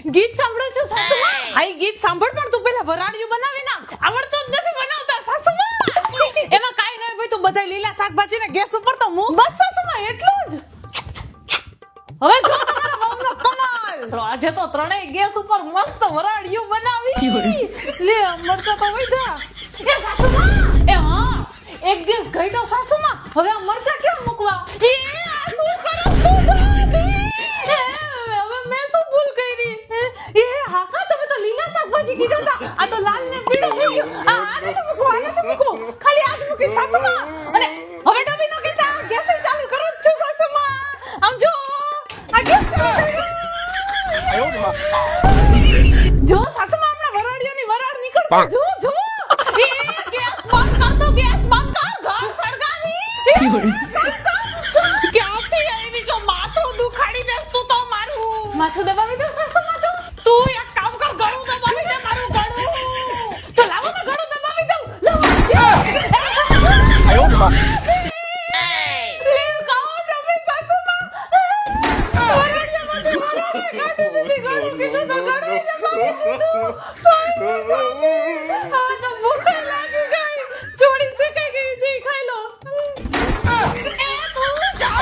ગીત સાંભળો છો સાસુમાં? હા ઈ ગીત સાંભળ પણ તું પહેલા વરાળિયું બનાવી નાખ. આવડતો જ નથી બનાવતા સાસુમાં. એમાં કાઈ ન હોય ભાઈ તું બધા લીલા શાકભાજીને ગેસ ઉપર તો મૂક. બસ સાસુમાં એટલું જ. હવે જો તમારા વહુનો કમાલ. આજે તો ત્રણેય ગેસ ઉપર મસ્ત વરાળિયું બનાવી. લે મરચા તો વધ્યા. એ સાસુમાં એ હા એક ગેસ ઘટ્યો સાસુમાં. હવે આ મરચા ક્યાં મૂકવા? એ આ શું કરો તું ભાભી? હવે મેં શું ભૂલ કરી? એ હા હા તમે તો લીલા શાકભાજી કીધા હતા. આ તો લાલ ને પીળો થઈ ગયો. આને તો મૂકો ખાલી આ જ મૂકી સાસુમાં. અને હવે ડબી નો કીધા ગેસ ચાલુ કરો જ છું સાસુમાં. આમ જો આ ગેસ ચાલુ કર્યો. જો સાસુમાં હમણાં વરાળિયાની વરાળ નીકળશે. જો જો એ ગેસ બંધ કર તો ગેસ બંધ કર. ઘર સળગાવી. ક્યાંથી આવી જો માથું દુખાડી દેસ તું તો મારું. માથું દબાવી દે સાસુમાં તું એક કામ કર ગળું દબાવી દે મારું ગળું. તો લાવો ને ગળું દબાવી દઉં. લાવો. લે કાઓ તમે સાસુમાં. વરાળિયામાંથી વરાળ કાઢી દીધી. ગળું કીધું તો ગળું દબાવી દીધું. હવે તો ભૂખ લાગી ગઈ. ચોળી શેકાઈ ગઈ છે ખાઈ લો. એ તું જા.